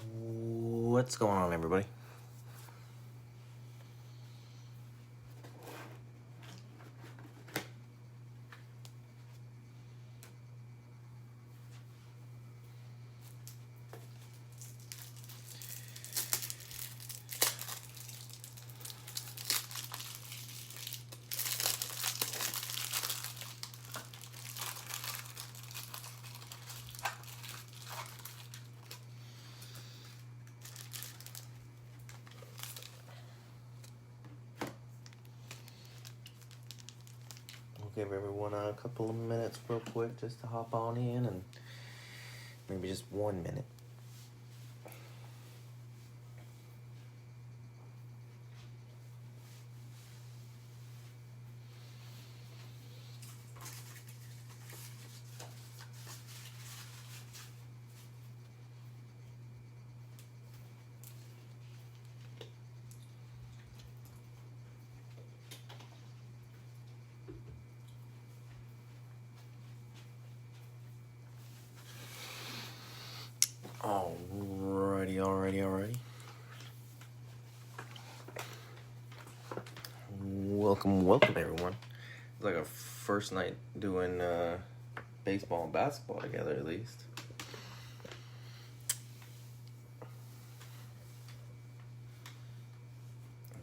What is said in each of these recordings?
What's going on, everybody? We'll give everyone a couple of minutes real quick just to hop on in, and maybe just 1 minute. Alrighty. Welcome everyone. It's like our first night doing baseball and basketball together, at least.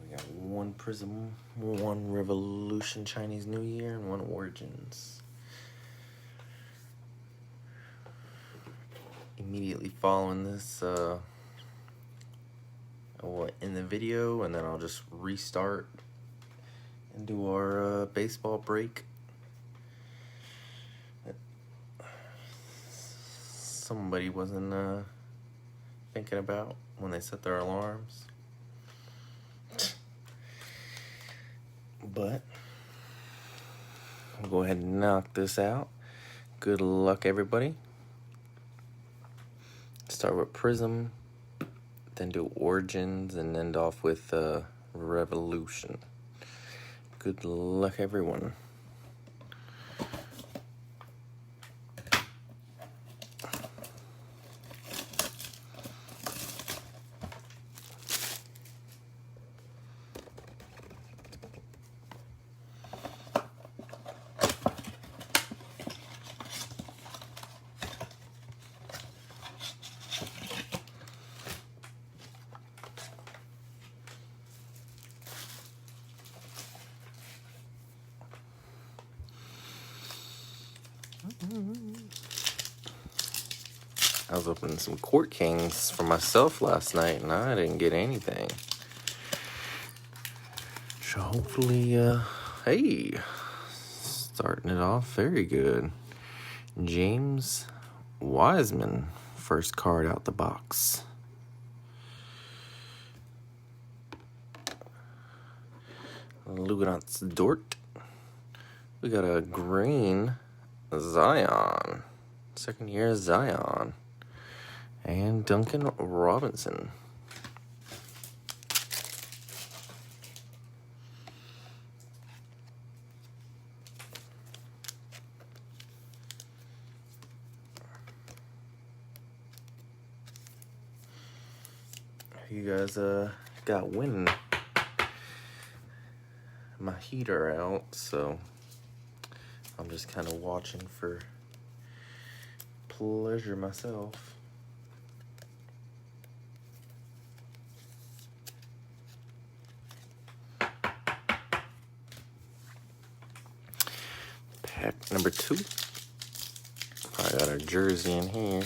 We got one Prizm, one Revolution Chinese New Year, and one Origins. Immediately following this, I'll end the video, and then I'll just restart and do our baseball break. Somebody wasn't thinking about when they set their alarms. But I'll go ahead and knock this out. Good luck, everybody. Start with Prizm, then do Origins, and end off with Revolution. Good luck, everyone. I was opening some Court Kings for myself last night, and I didn't get anything. So hopefully, hey, starting it off very good. James Wiseman, first card out the box. Luganats Dort. We got a green Zion. Second year Zion. And Duncan Robinson. You guys got winning my heater out, so I'm just kind of watching for pleasure myself. Pack number 2. Probably got our jersey in here.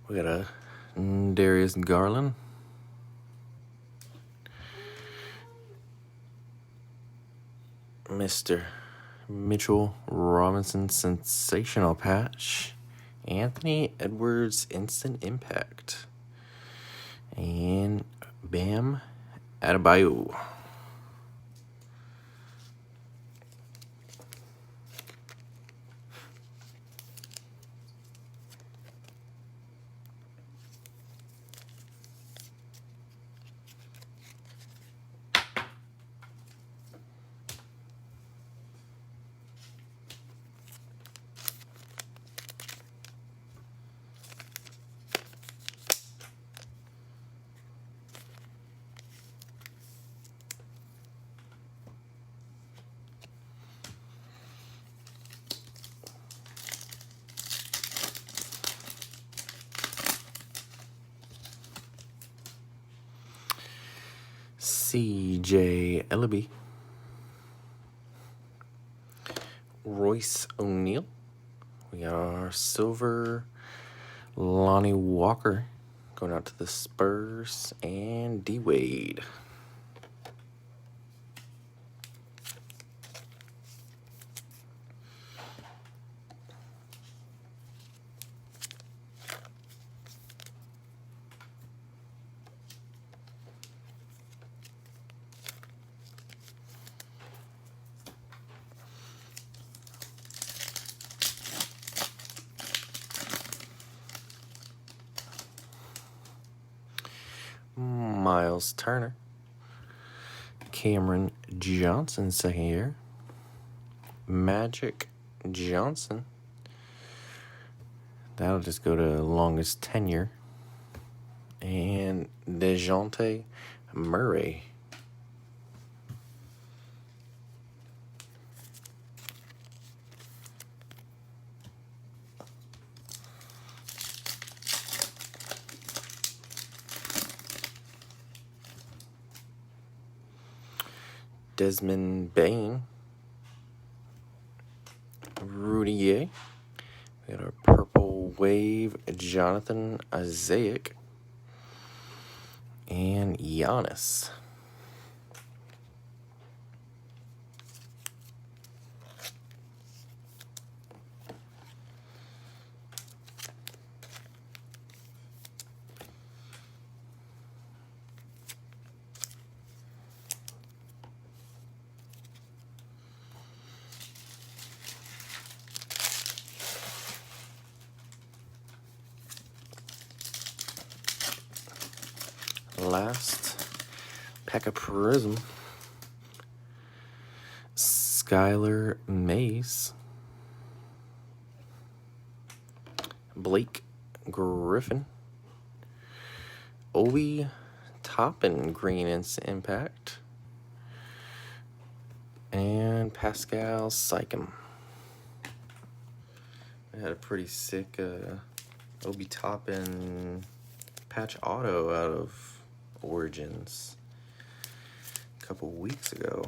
We got a Darius Garland. Mr. Mitchell Robinson sensational patch. Anthony Edwards instant impact. And Bam Adebayo. CJ Ellaby, Royce O'Neal. We got our silver Lonnie Walker going out to the Spurs, and D Wade. Miles Turner, Cameron Johnson, second year, Magic Johnson. That'll just go to longest tenure. And DeJounte Murray. Desmond Bain, Rudy Ye. We got our Purple Wave, Jonathan Isaac, and Giannis. Last pack of Prizm, Skylar Mays, Blake Griffin, Obi Toppin, Green Impact, and Pascal Siakam. I had a pretty sick Obi Toppin patch auto out of Origins a couple weeks ago.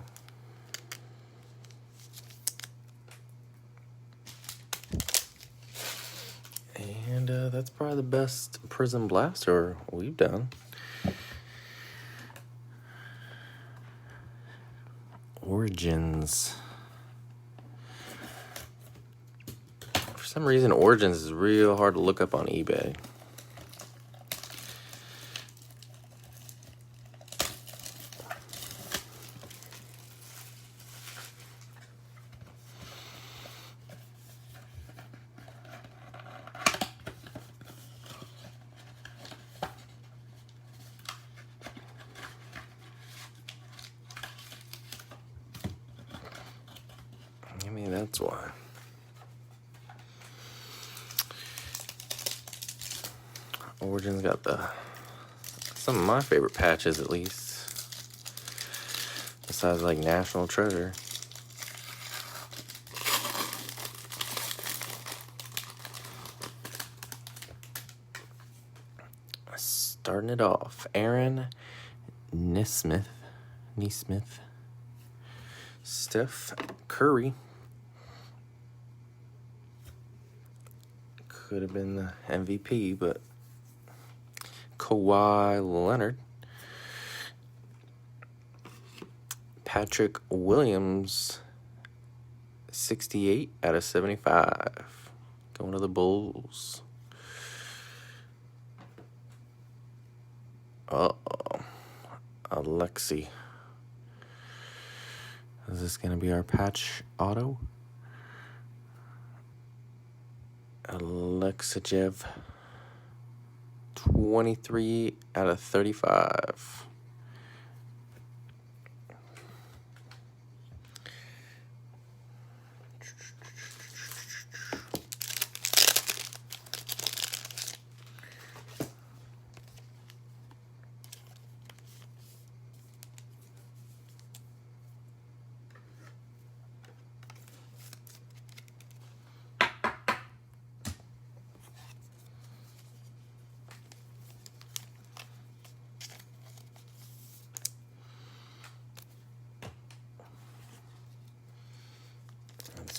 And that's probably the best Prizm Blaster we've done. Origins. For some reason, Origins is real hard to look up on eBay. Maybe that's why. Origins got some of my favorite patches, at least. Besides, like, National Treasure. Starting it off, Aaron Nesmith, Steph Curry. Could have been the MVP, but Kawhi Leonard, Patrick Williams, 68 out of 75, going to the Bulls. Alexi. Is this going to be our patch auto? Alexajev, 23 out of 35.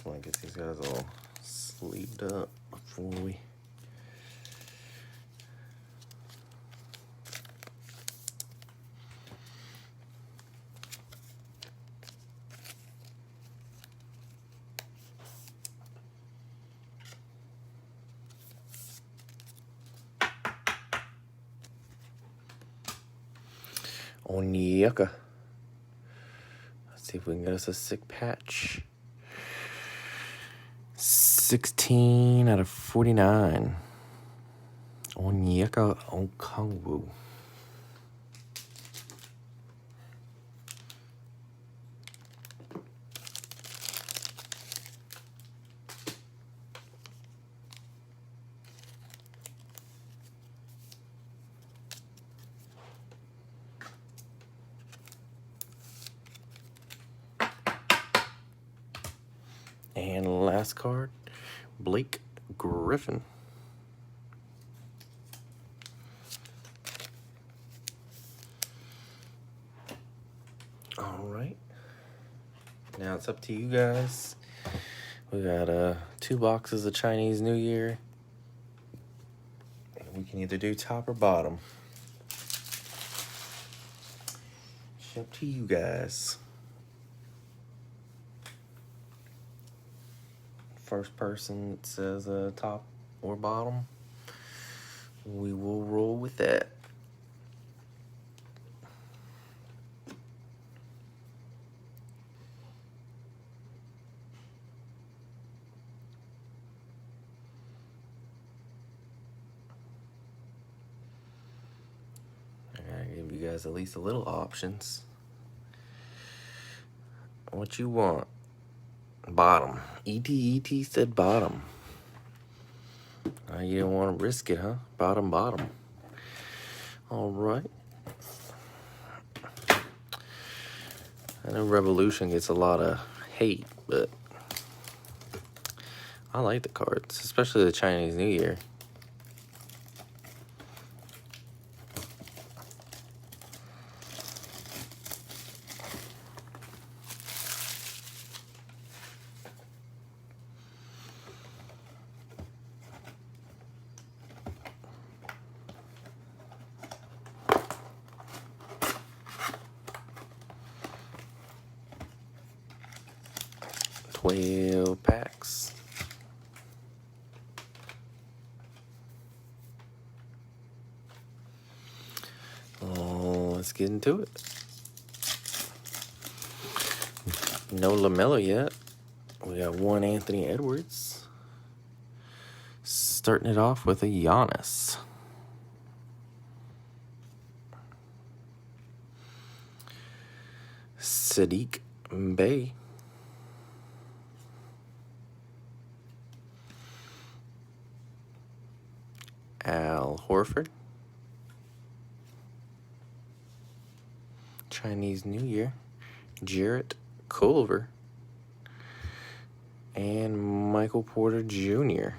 want to get these guys all sleeved up before we... Onyeka. Let's see if we can get us a sick patch. 16 out of 49. Onyeka Okongwu. And last card, Blake Griffin. All right. Now it's up to you guys. We got 2 boxes of Chinese New Year. We can either do top or bottom. It's up to you guys. First person that says top or bottom, we will roll with that. I gotta give you guys at least a little options. What you want? Bottom. ET said bottom. You don't want to risk it, huh? Bottom. All right. I know Revolution gets a lot of hate, but I like the cards, especially the Chinese New Year. Packs. Oh, let's get into it. No LaMelo yet. We got 1 Anthony Edwards. Starting it off with a Giannis. Sadiq Bey. Al Horford. Chinese New Year. Jarrett Culver. And Michael Porter Jr.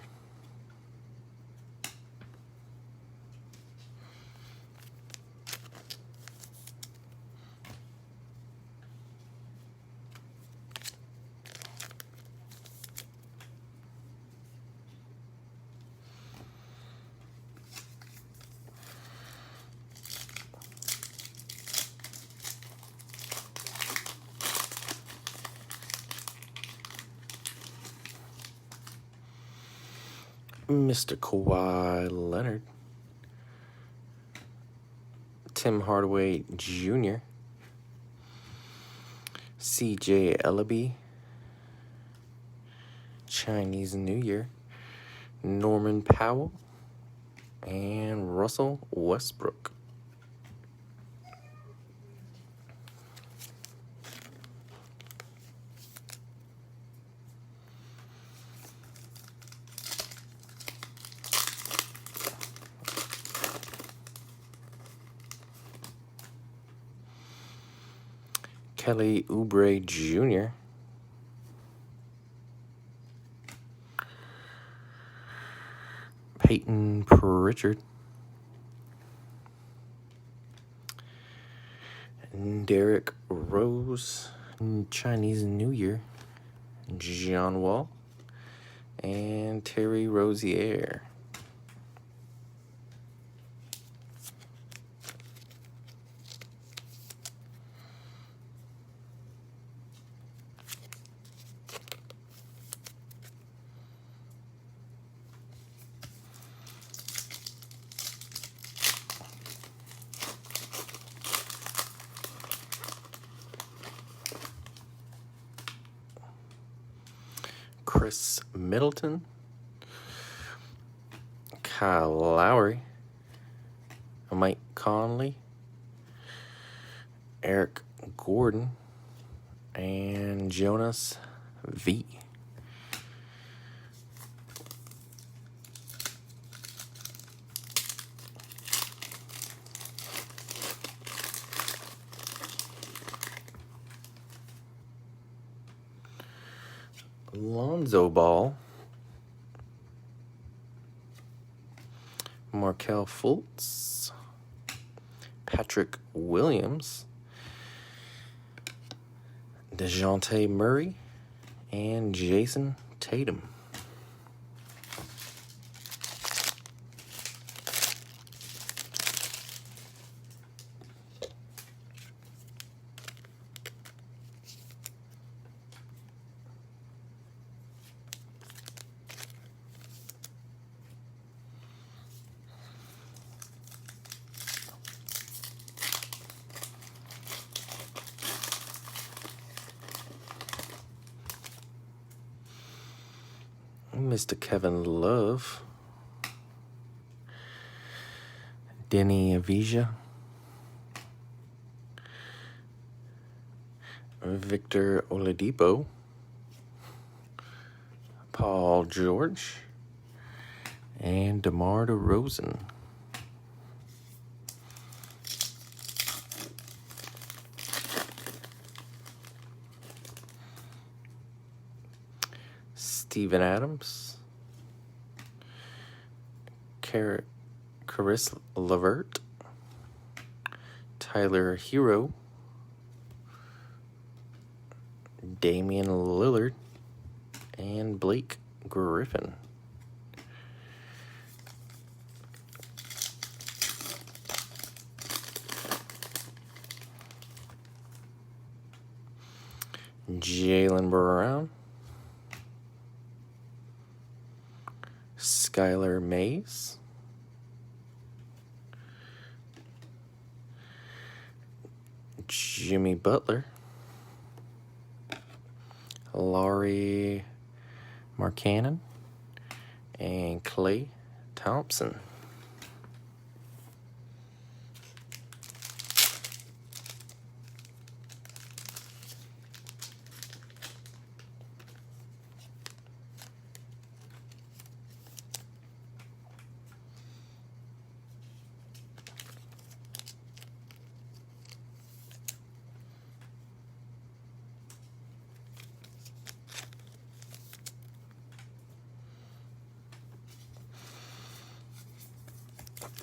Mr. Kawhi Leonard. Tim Hardaway Jr. CJ Ellaby. Chinese New Year. Norman Powell. And Russell Westbrook. Kelly Oubre Jr. Peyton Pritchard. Derrick Rose. Chinese New Year. John Wall, and Terry Rozier. Chris Middleton, Kyle Lowry, Mike Conley, Eric Gordon, and Jonas V. Lonzo Ball, Markelle Fultz, Patrick Williams, DeJounte Murray, and Jason Tatum. Mr. Kevin Love, Denny Avija, Victor Oladipo, Paul George, and DeMar DeRozan. Steven Adams, Caris LeVert, Tyler Hero, Damian Lillard, and Blake Griffin. Jaylen Brown, Skylar Mays, Jimmy Butler, Laurie Markkanen, and Klay Thompson.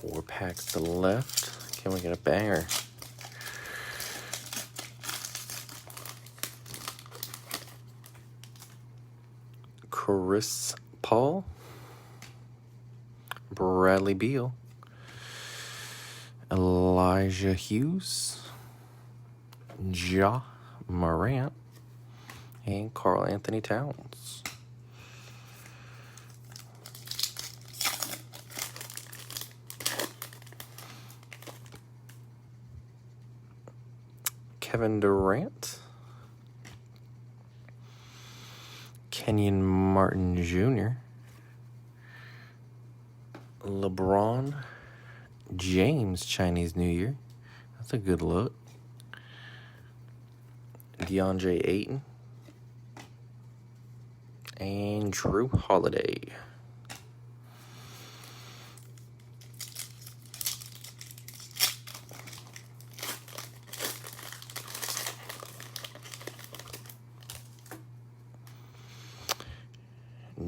Four packs left. Can we get a banger? Chris Paul, Bradley Beal, Elijah Hughes, Ja Morant, and Karl Anthony Towns. Kevin Durant, Kenyon Martin Jr., LeBron James Chinese New Year. That's a good look. DeAndre Ayton, and Drew Holiday.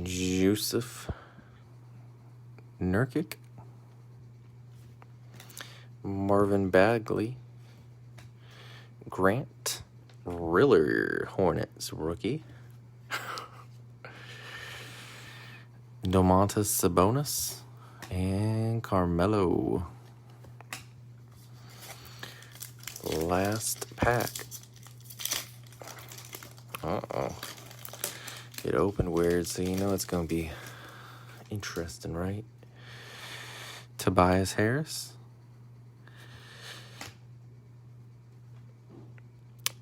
Jusuf Nurkic, Marvin Bagley, Grant Riller, Hornets rookie, Domantas Sabonis and Carmelo. Last pack. It opened weird, so you know it's going to be interesting, right? Tobias Harris.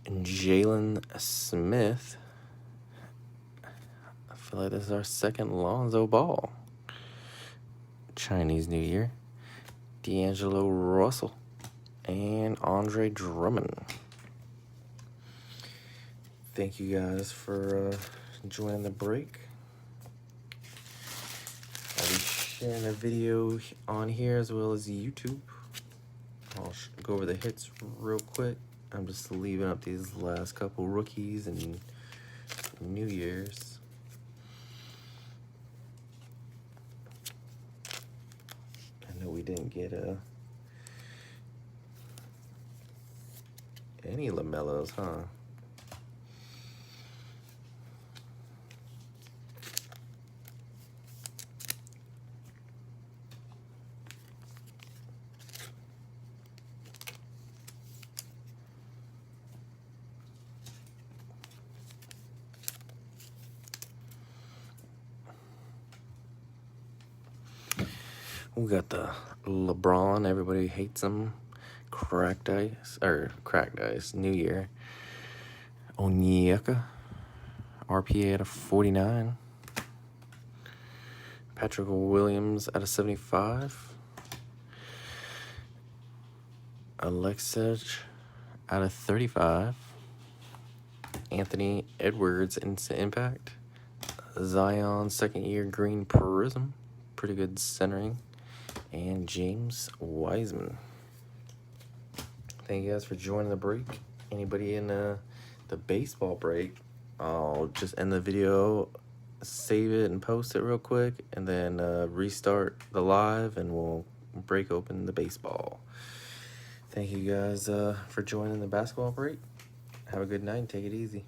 And Jalen Smith. I feel like this is our second Lonzo Ball. Chinese New Year. D'Angelo Russell. And Andre Drummond. Thank you guys for joining the break. I'll be sharing a video on here as well as YouTube. I'll go over the hits real quick. I'm just leaving up these last couple rookies and New Year's. I know we didn't get any LaMelos, huh? We got the LeBron, everybody hates him. Cracked ice, New Year. Onyeka, RPA at a 49. Patrick Williams at a 75. Alexej at a 35. Anthony Edwards instant impact. Zion second year green Prizm, pretty good centering. And James Wiseman. Thank you guys for joining the break. Anybody in the baseball break, I'll just end the video, save it and post it real quick, and then restart the live and we'll break open the baseball. Thank you guys for joining the basketball break. Have a good night and take it easy.